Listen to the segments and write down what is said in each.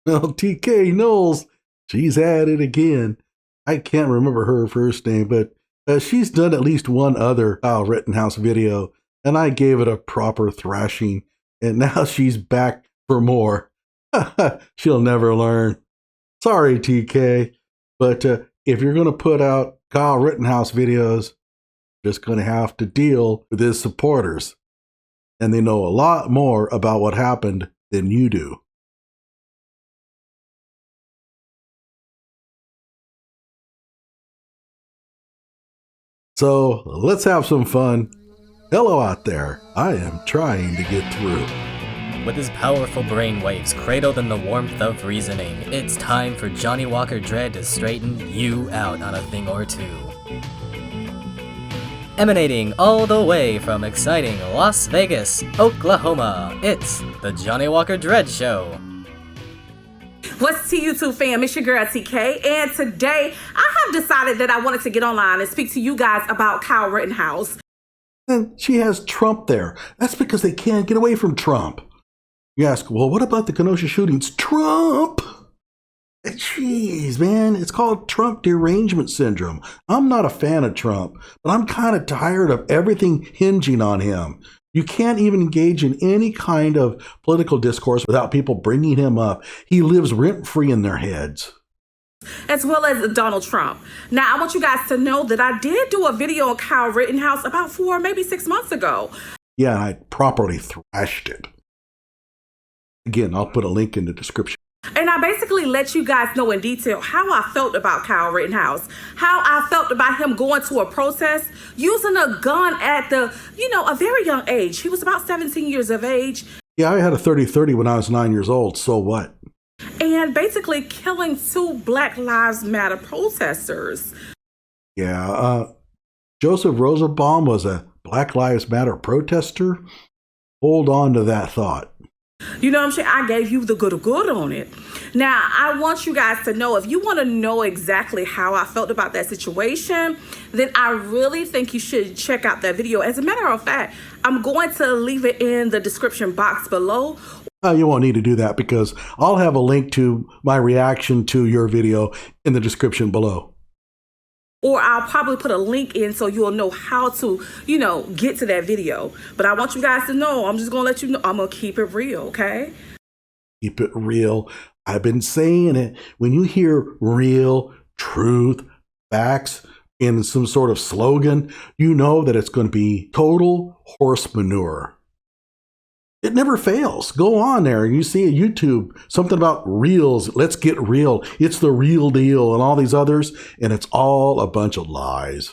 Well, TK Knowles, she's at it again. I can't remember her first name, but she's done at least one other Kyle Rittenhouse video, and I gave it a proper thrashing, and now she's back for more. She'll never learn. Sorry, TK, but if you're going to put out Kyle Rittenhouse videos, you're just going to have to deal with his supporters, and they know a lot more about what happened than you do. So let's have some fun. Hello out there. I am trying to get through. With his powerful brainwaves cradled in the warmth of reasoning, it's time for Johnny Walker Dread to straighten you out on a thing or two. Emanating all the way from exciting Las Vegas, Oklahoma, it's the Johnny Walker Dread Show. What's to YouTube fam? It's your girl TK, and today I have decided that I wanted to get online and speak to you guys about Kyle Rittenhouse. And she has Trump there. That's because they can't get away from Trump. You ask, well, what about the Kenosha shootings? Trump! Jeez, man, it's called Trump derangement syndrome. I'm not a fan of Trump, but I'm kind of tired of everything hinging on him. You can't even engage in any kind of political discourse without people bringing him up. He lives rent-free in their heads. As well as Donald Trump. Now, I want you guys to know that I did do a video on Kyle Rittenhouse about 4, maybe 6 months ago. Yeah, I properly thrashed it. Again, I'll put a link in the description. And I basically let you guys know in detail how I felt about Kyle Rittenhouse, how I felt about him going to a protest, using a gun at a very young age. He was about 17 years of age. Yeah, I had a 30-30 when I was 9 years old, so what? And basically killing 2 Black Lives Matter protesters. Yeah, Joseph Rosenbaum was a Black Lives Matter protester. Hold on to that thought. You know what I'm saying? I gave you the good on it. Now, I want you guys to know, if you want to know exactly how I felt about that situation, then I really think you should check out that video. As a matter of fact, I'm going to leave it in the description box below. You won't need to do that because I'll have a link to my reaction to your video in the description below. Or I'll probably put a link in so you'll know how to, get to that video. But I want you guys to know, I'm just going to let you know, I'm going to keep it real, okay? Keep it real. I've been saying it. When you hear real, truth, facts in some sort of slogan, you know that it's going to be total horse manure. It never fails. Go on there and you see a YouTube, something about reels. Let's get real. It's the real deal and all these others. And it's all a bunch of lies.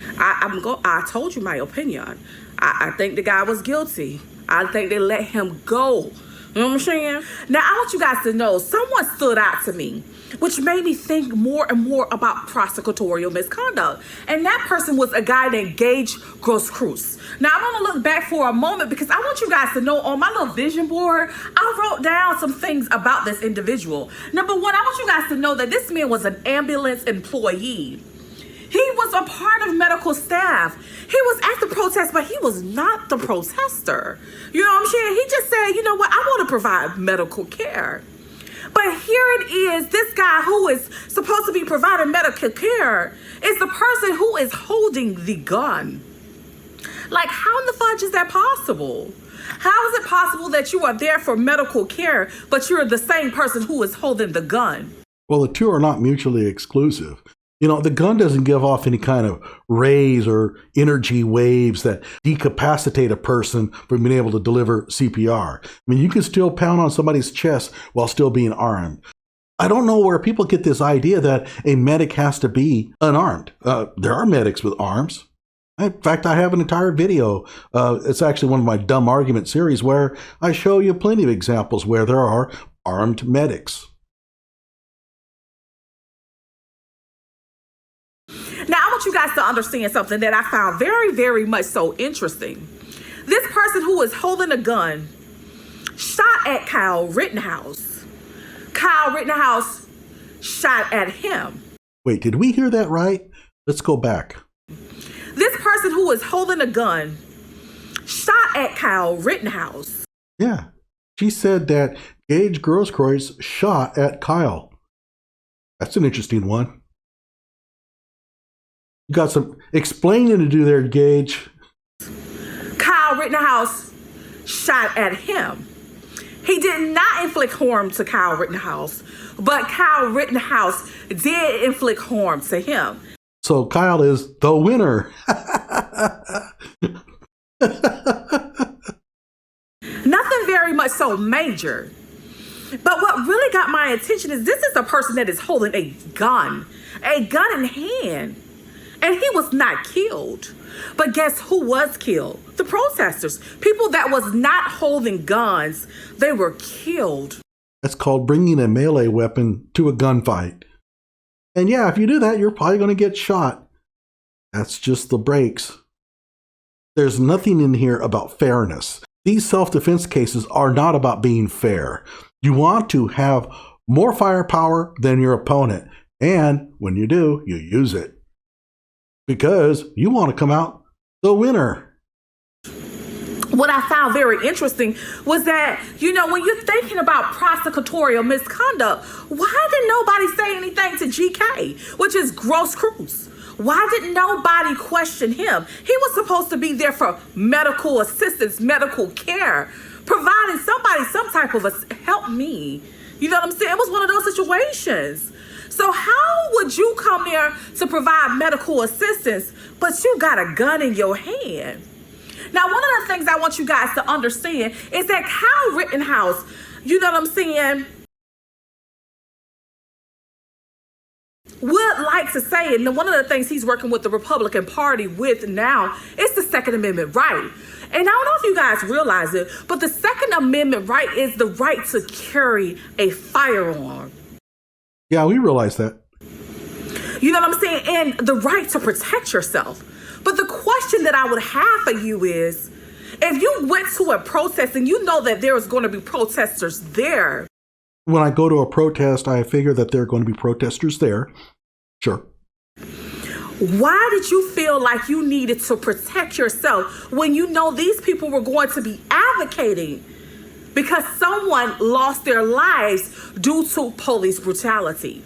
I told you my opinion. I think the guy was guilty. I think they let him go. You know what I'm saying? Now, I want you guys to know, someone stood out to me, which made me think more and more about prosecutorial misconduct. And that person was a guy named Gaige Grosskreutz. Now, I want to look back for a moment because I want you guys to know, on my little vision board, I wrote down some things about this individual. Number one, I want you guys to know that this man was an ambulance employee. He was a part of medical staff. He was at the protest, but he was not the protester. You know what I'm saying? He just said, you know what, I want to provide medical care. But here it is, this guy who is supposed to be providing medical care is the person who is holding the gun. Like, how in the fudge is that possible? How is it possible that you are there for medical care, but you're the same person who is holding the gun? Well, the two are not mutually exclusive. You know, the gun doesn't give off any kind of rays or energy waves that decapacitate a person from being able to deliver CPR. I mean, you can still pound on somebody's chest while still being armed. I don't know where people get this idea that a medic has to be unarmed. There are medics with arms. In fact, I have an entire video. It's actually one of my dumb argument series where I show you plenty of examples where there are armed medics. Now, I want you guys to understand something that I found very, very much so interesting. This person who is holding a gun shot at Kyle Rittenhouse. Kyle Rittenhouse shot at him. Wait, did we hear that right? Let's go back. This person who is holding a gun shot at Kyle Rittenhouse. Yeah, She said that Gaige Grosskreutz shot at Kyle. That's an interesting one. You got some explaining to do there, Gaige. Kyle Rittenhouse shot at him. He did not inflict harm to Kyle Rittenhouse, but Kyle Rittenhouse did inflict harm to him. So Kyle is the winner. Nothing very much so major. But what really got my attention is this is a person that is holding a gun in hand. And he was not killed. But guess who was killed? The protesters. People that was not holding guns, they were killed. That's called bringing a melee weapon to a gunfight. And yeah, if you do that, you're probably going to get shot. That's just the breaks. There's nothing in here about fairness. These self-defense cases are not about being fair. You want to have more firepower than your opponent. And when you do, you use it. Because you want to come out the winner. What I found very interesting was that, when you're thinking about prosecutorial misconduct, why did nobody say anything to GK, which is Grosskreutz? Why didn't nobody question him? He was supposed to be there for medical assistance, medical care, providing somebody some type of help me. You know what I'm saying? It was one of those situations. So how would you come there to provide medical assistance, but you got a gun in your hand? Now, one of the things I want you guys to understand is that Kyle Rittenhouse, you know what I'm saying, would like to say, and one of the things he's working with the Republican Party with now is the Second Amendment right. And I don't know if you guys realize it, but the Second Amendment right is the right to carry a firearm. Yeah, we realize that. You know what I'm saying? And the right to protect yourself. But the question that I would have for you is, if you went to a protest and you know that there is going to be protesters there. When I go to a protest, I figure that there are going to be protesters there. Sure. Why did you feel like you needed to protect yourself when you know these people were going to be advocating because someone lost their lives due to police brutality?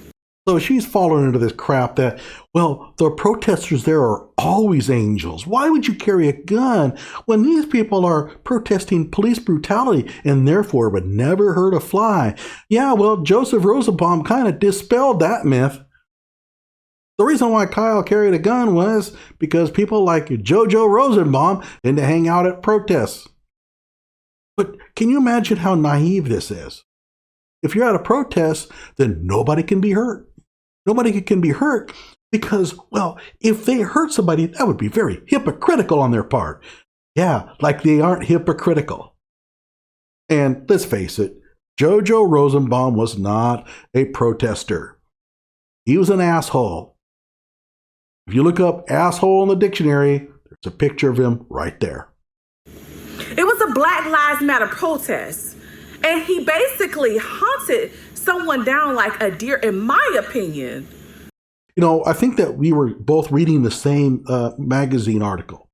So she's fallen into this crap that, well, the protesters there are always angels. Why would you carry a gun when these people are protesting police brutality and therefore would never hurt a fly? Yeah, well, Joseph Rosenbaum kind of dispelled that myth. The reason why Kyle carried a gun was because people like Jojo Rosenbaum tend to hang out at protests. But can you imagine how naive this is? If you're at a protest, then nobody can be hurt. Nobody can be hurt because, well, if they hurt somebody, that would be very hypocritical on their part. Yeah, like they aren't hypocritical. And let's face it, Jojo Rosenbaum was not a protester. He was an asshole. If you look up asshole in the dictionary, there's a picture of him right there. It was a Black Lives Matter protest. And he basically hunted someone down like a deer, in my opinion. You know, I think that we were both reading the same magazine article.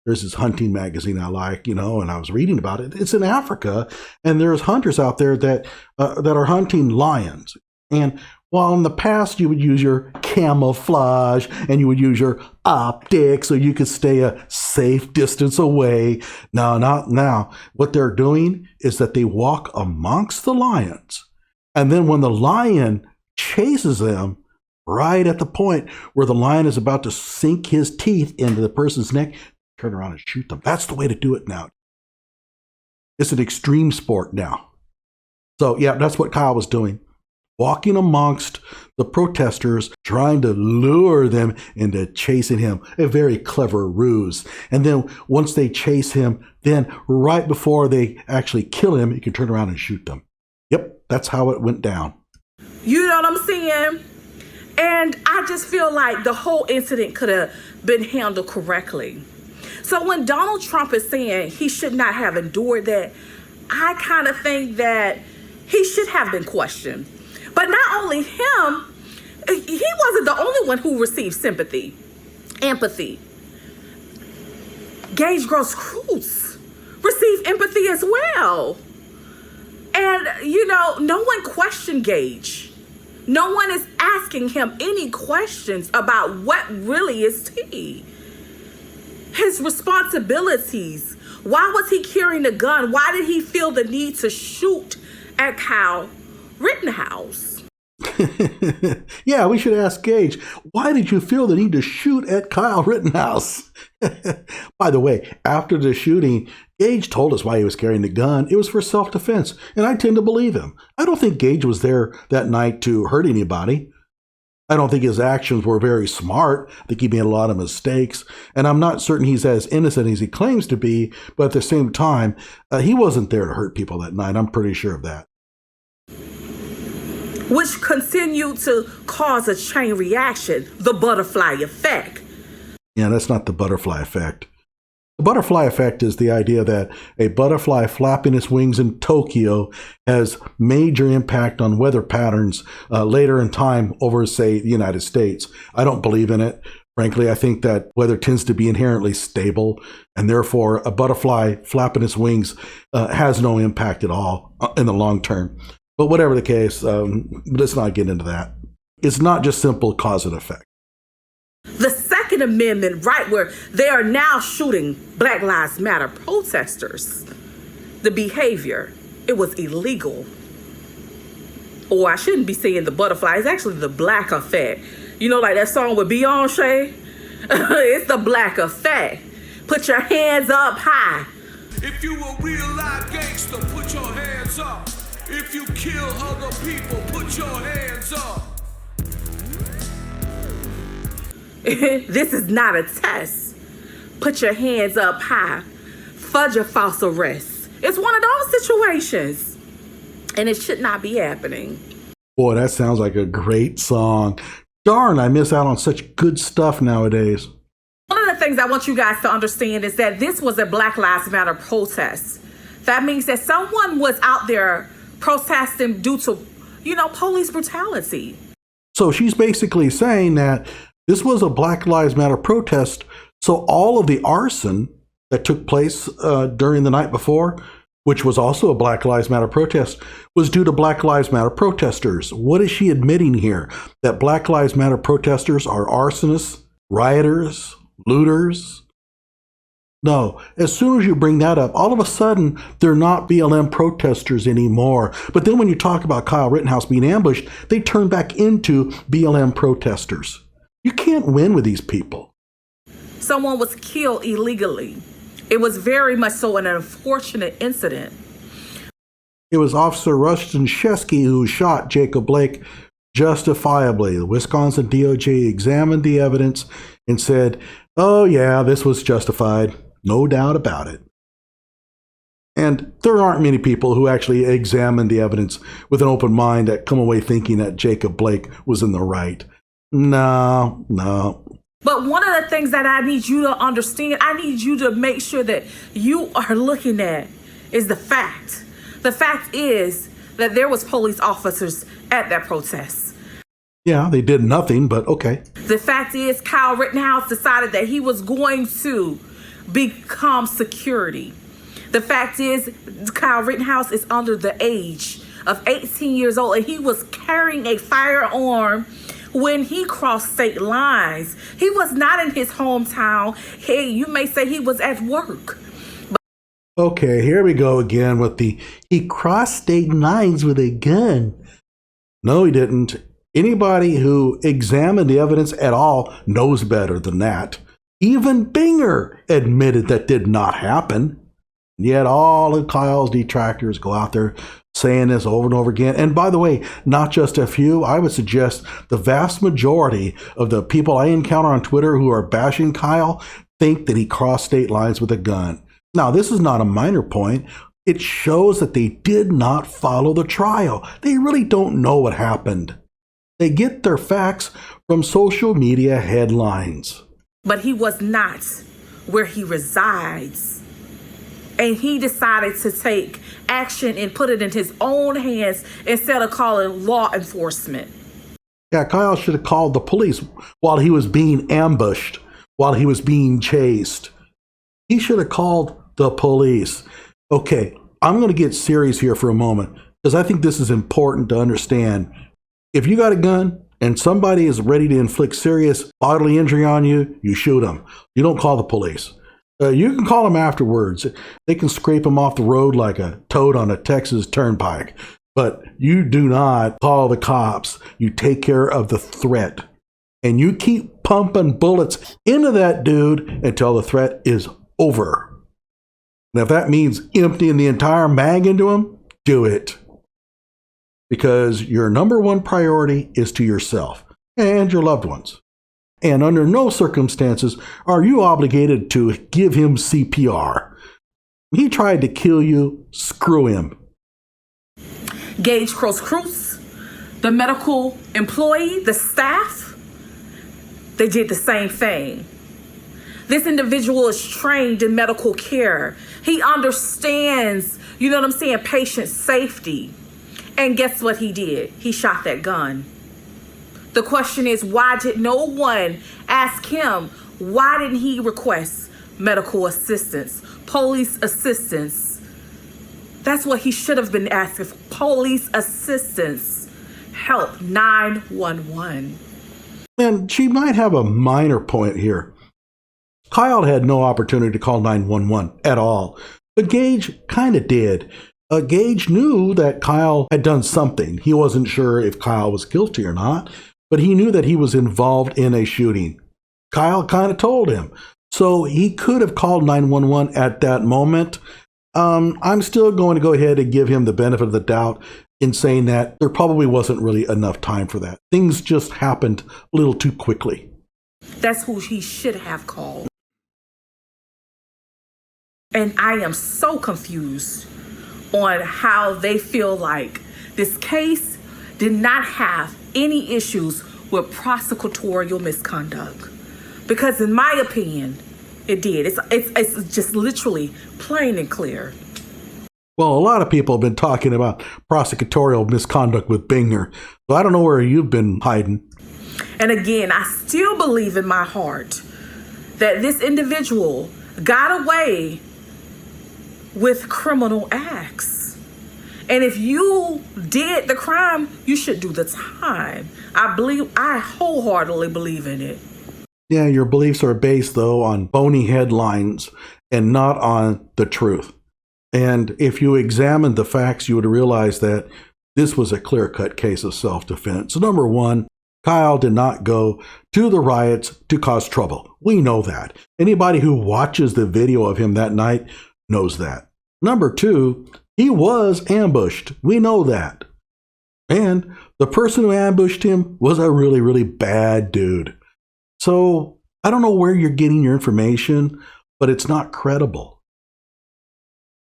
There's this hunting magazine I like, and I was reading about it. It's in Africa, and there's hunters out there that are hunting lions. And while in the past you would use your camouflage and you would use your optics so you could stay a safe distance away. No, not now. What they're doing is that they walk amongst the lions. And then when the lion chases them, right at the point where the lion is about to sink his teeth into the person's neck, turn around and shoot them. That's the way to do it now. It's an extreme sport now. So yeah, that's what Kyle was doing. Walking amongst the protesters, trying to lure them into chasing him. A very clever ruse. And then once they chase him, then right before they actually kill him, you can turn around and shoot them. Yep, that's how it went down. You know what I'm saying? And I just feel like the whole incident could have been handled correctly. So when Donald Trump is saying he should not have endured that, I kind of think that he should have been questioned. But not only him, he wasn't the only one who received sympathy, empathy. Gaige Grosskreutz received empathy as well. And, no one questioned Gaige. No one is asking him any questions about what really is tea. His responsibilities. Why was he carrying a gun? Why did he feel the need to shoot at Kyle Rittenhouse? Yeah, we should ask Gaige, why did you feel the need to shoot at Kyle Rittenhouse? By the way, after the shooting, Gaige told us why he was carrying the gun. It was for self-defense, and I tend to believe him. I don't think Gaige was there that night to hurt anybody. I don't think his actions were very smart. I think he made a lot of mistakes, and I'm not certain he's as innocent as he claims to be, but at the same time, he wasn't there to hurt people that night. I'm pretty sure of that. Which continued to cause a chain reaction, the butterfly effect. Yeah, that's not the butterfly effect. The butterfly effect is the idea that a butterfly flapping its wings in Tokyo has major impact on weather patterns later in time over, say, the United States. I don't believe in it. Frankly, I think that weather tends to be inherently stable, and therefore a butterfly flapping its wings has no impact at all in the long term. But whatever the case, let's not get into that. It's not just simple cause and effect. The Second Amendment, right, where they are now shooting Black Lives Matter protesters. The behavior, it was illegal. Or I shouldn't be saying the butterfly, it's actually the black effect. Like that song with Beyonce? It's the black effect. Put your hands up high. If you a real life gangster, put your hands up. If you kill other people, put your hands up. This is not a test. Put your hands up high. Fudge a false arrest. It's one of those situations. And it should not be happening. Boy, that sounds like a great song. Darn, I miss out on such good stuff nowadays. One of the things I want you guys to understand is that this was a Black Lives Matter protest. That means that someone was out there protesting due to, police brutality. So she's basically saying that this was a Black Lives Matter protest, so all of the arson that took place during the night before, which was also a Black Lives Matter protest, was due to Black Lives Matter protesters. What is she admitting here? That Black Lives Matter protesters are arsonists, rioters, looters? No, as soon as you bring that up, all of a sudden, they're not BLM protesters anymore. But then when you talk about Kyle Rittenhouse being ambushed, they turn back into BLM protesters. You can't win with these people. Someone was killed illegally. It was very much so an unfortunate incident. It was Officer Rustin Shesky who shot Jacob Blake justifiably. The Wisconsin DOJ examined the evidence and said, oh yeah, this was justified. No doubt about it. And there aren't many people who actually examine the evidence with an open mind that come away thinking that Jacob Blake was in the right. No. But one of the things that I need you to understand, I need you to make sure that you are looking at is the fact. The fact is that there was police officers at that protest. Yeah, they did nothing, but okay. The fact is Kyle Rittenhouse decided that he was going to become security. The fact is Kyle Rittenhouse is under the age of 18 years old, and he was carrying a firearm when he crossed state lines. He was not in his hometown. Hey, you may say he was at work. Okay, here we go again with he crossed state lines with a gun. No, he didn't. Anybody who examined the evidence at all knows better than that. Even Binger admitted that did not happen. And yet all of Kyle's detractors go out there saying this over and over again. And by the way, not just a few, I would suggest the vast majority of the people I encounter on Twitter who are bashing Kyle think that he crossed state lines with a gun. Now, this is not a minor point. It shows that they did not follow the trial. They really don't know what happened. They get their facts from social media headlines. But he was not where he resides. And he decided to take action and put it in his own hands instead of calling law enforcement. Yeah, Kyle should have called the police while he was being ambushed, while he was being chased. He should have called the police. Okay, I'm going to get serious here for a moment because I think this is important to understand. If you got a gun and somebody is ready to inflict serious bodily injury on you, you shoot them. You don't call the police. You can call them afterwards. They can scrape them off the road like a toad on a Texas turnpike. But you do not call the cops. You take care of the threat. And you keep pumping bullets into that dude until the threat is over. And if that means emptying the entire mag into him, do it. Because your number one priority is to yourself and your loved ones. And under no circumstances are you obligated to give him CPR. He tried to kill you, screw him. Gaige Grosskreutz, the medical employee, the staff, they did the same thing. This individual is trained in medical care. He understands, patient safety. And guess what he did? He shot that gun. The question is, why did no one ask him? Why didn't he request medical assistance, police assistance? That's what he should have been asking for. Police assistance. Help, 911. And she might have a minor point here. Kyle had no opportunity to call 911 at all, but Gaige kind of did. Gaige knew that Kyle had done something. He wasn't sure if Kyle was guilty or not, but he knew that he was involved in a shooting. Kyle kind of told him. So he could have called 911 at that moment. I'm still going to go ahead and give him the benefit of the doubt in saying that there probably wasn't really enough time for that. Things just happened a little too quickly. That's who he should have called. And I am so confused on how they feel like this case did not have any issues with prosecutorial misconduct. Because in my opinion, it did. It's just literally plain and clear. Well, a lot of people have been talking about prosecutorial misconduct with Binger, so I don't know where you've been hiding. And again, I still believe in my heart that this individual got away with criminal acts. And if you did the crime, you should do the time. I wholeheartedly believe in it. Yeah, your beliefs are based, though, on phony headlines and not on the truth. And if you examined the facts, you would realize that this was a clear-cut case of self-defense. Number one, Kyle did not go to the riots to cause trouble. We know that. Anybody who watches the video of him that night knows that. Number two, he was ambushed. We know that. And the person who ambushed him was a really, really bad dude. So I don't know where you're getting your information, but it's not credible.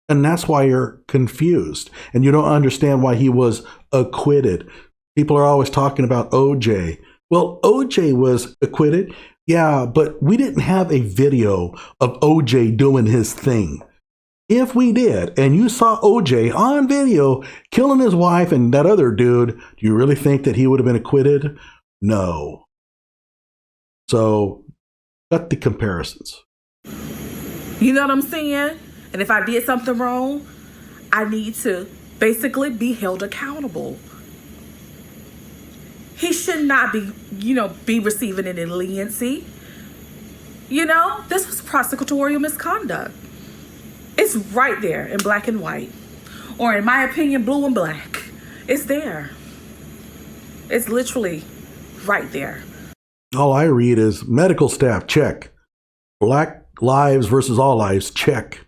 And that's why you're confused and you don't understand why he was acquitted. People are always talking about OJ. Well, OJ was acquitted. Yeah, but we didn't have a video of OJ doing his thing. If we did, and you saw OJ on video killing his wife and that other dude, do you really think that he would have been acquitted? No. So, cut the comparisons. You know what I'm saying? And if I did something wrong, I need to basically be held accountable. He should not be receiving any leniency. This was prosecutorial misconduct. It's right there in black and white. Or in my opinion, blue and black. It's there. It's literally right there. All I read is medical staff, check. Black lives versus all lives, check.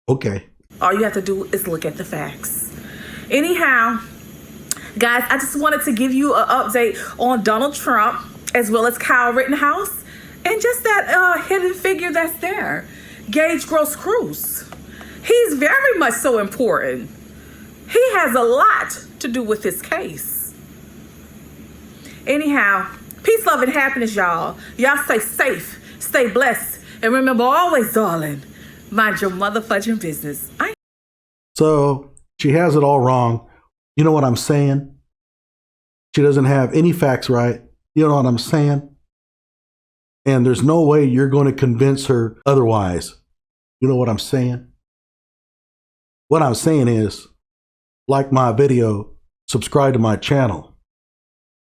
Okay. All you have to do is look at the facts. Anyhow, guys, I just wanted to give you an update on Donald Trump as well as Kyle Rittenhouse and just that hidden figure that's there. Gaige Grosskreutz. He's very much so important. He has a lot to do with this case. Anyhow, peace, love, and happiness, y'all. Y'all stay safe, stay blessed, and remember always, darling, mind your motherfucking business. So, she has it all wrong. You know what I'm saying? She doesn't have any facts right. You know what I'm saying? And there's no way you're going to convince her otherwise. You know what I'm saying? What I'm saying is, like my video, subscribe to my channel.